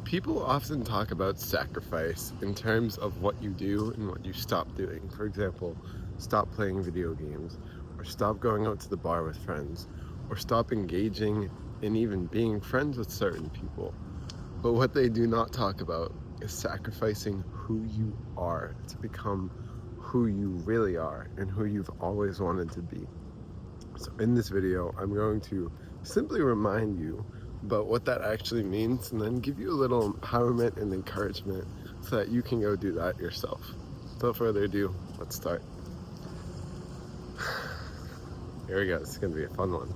People often talk about sacrifice in terms of what you do and what you stop doing. For example, stop playing video games, or stop going out to the bar with friends, or stop engaging in even being friends with certain people. But what they do not talk about is sacrificing who you are to become who you really are and who you've always wanted to be. So in this video, I'm going to simply remind you about what that actually means and then give you a little empowerment and encouragement so that you can go do that yourself. Without further ado, let's start. Here we go, it's gonna be a fun one.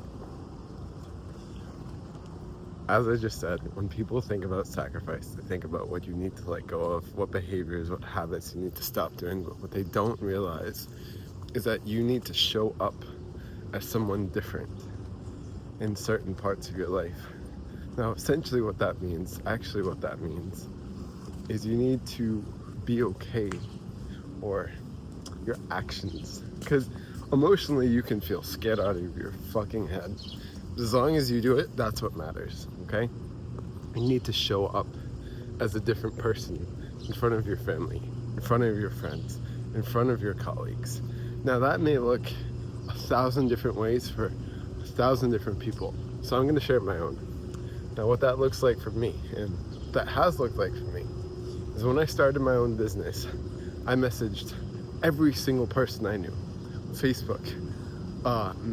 As I just said, when people think about sacrifice, they think about what you need to let go of, what behaviors, what habits you need to stop doing, but what they don't realize is that you need to show up as someone different in certain parts of your life. Now, essentially what that means is you need to be okay, or your actions, because emotionally you can feel scared out of your fucking head. As long as you do it, that's what matters, okay? You need to show up as a different person in front of your family, in front of your friends, in front of your colleagues. Now that may look 1,000 different ways for 1,000 different people, so I'm going to share my own. Now what that looks like for me, and that has looked like for me, is when I started my own business, I messaged every single person I knew. Facebook,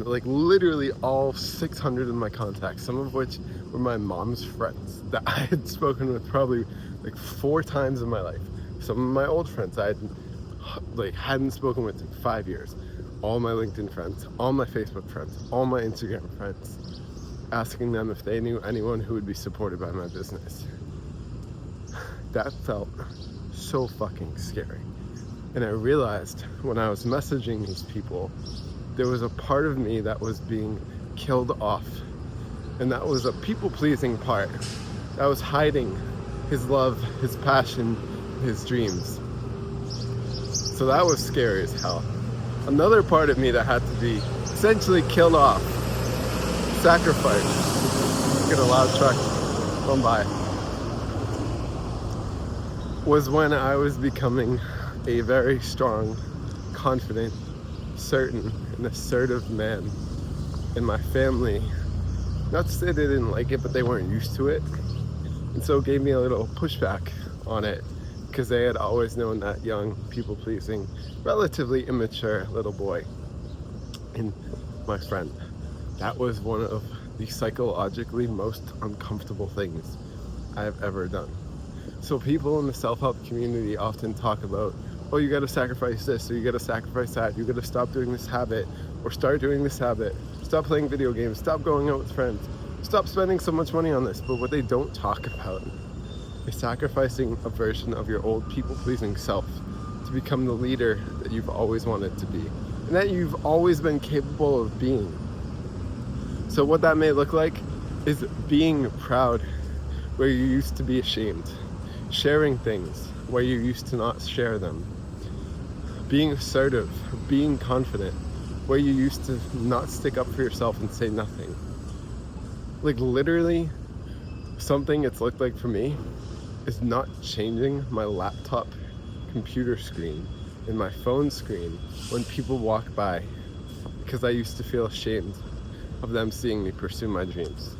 like literally all 600 of my contacts, some of which were my mom's friends that I had spoken with probably like 4 times in my life. Some of my old friends I hadn't spoken with in 5 years. All my LinkedIn friends, all my Facebook friends, all my Instagram friends, asking them if they knew anyone who would be supported by my business. That felt so fucking scary. And I realized when I was messaging these people, there was a part of me that was being killed off. And that was a people-pleasing part that was hiding his love, his passion, his dreams. So that was scary as hell. Another part of me that had to be essentially killed off, sacrificed, get a loud truck going by, was when I was becoming a very strong, confident, certain, and assertive man. And my family, not to say they didn't like it, but they weren't used to it. And so it gave me a little pushback on it, because they had always known that young, people-pleasing, relatively immature little boy. And my friend, that was one of the psychologically most uncomfortable things I've ever done. So people in the self-help community often talk about, oh, you gotta sacrifice this, or you gotta sacrifice that, you gotta stop doing this habit, or start doing this habit, stop playing video games, stop going out with friends, stop spending so much money on this. But what they don't talk about is sacrificing a version of your old people-pleasing self to become the leader that you've always wanted to be, and that you've always been capable of being. So what that may look like is being proud where you used to be ashamed, sharing things where you used to not share them, being assertive, being confident where you used to not stick up for yourself and say nothing. Like literally, something it's looked like for me is not changing my laptop computer screen and my phone screen when people walk by, because I used to feel ashamed of them seeing me pursue my dreams.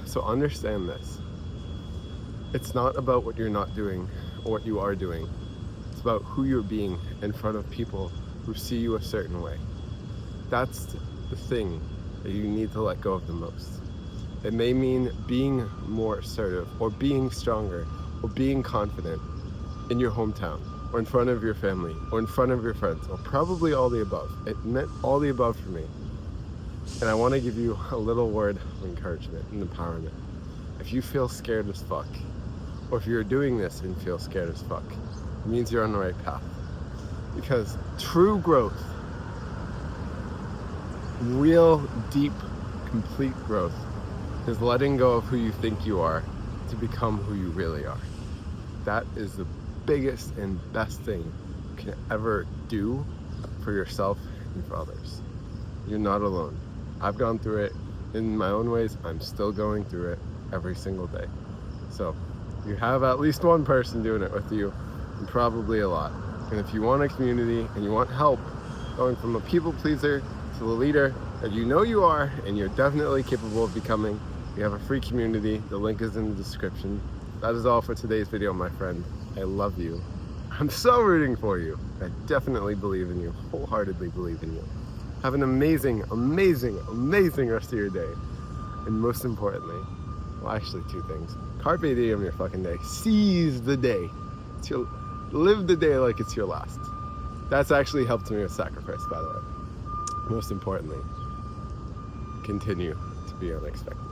So understand this. It's not about what you're not doing or what you are doing. It's about who you're being in front of people who see you a certain way. That's the thing that you need to let go of the most. It may mean being more assertive, or being stronger, or being confident in your hometown, or in front of your family, or in front of your friends, or probably all the above. It meant all the above for me. And I want to give you a little word of encouragement and empowerment. If you feel scared as fuck, or if you're doing this and feel scared as fuck, it means you're on the right path. Because true growth, real, deep, complete growth, is letting go of who you think you are to become who you really are. That is the biggest and best thing you can ever do for yourself and for others. You're not alone. I've gone through it in my own ways. I'm still going through it. every single day. So you have at least one person doing it with you, and probably a lot. And if you want a community and you want help going from a people pleaser to the leader that you know you are and you're definitely capable of becoming, we have a free community. The link is in the description. That is all for today's video, my friend. I love you. I'm so rooting for you. I definitely believe in you, wholeheartedly believe in you. Have an amazing, amazing, amazing rest of your day. And most importantly, well, actually two things. Carpe diem your fucking day. Seize the day. Live the day like it's your last. That's actually helped me with sacrifice, by the way. Most importantly, continue to be unexpected.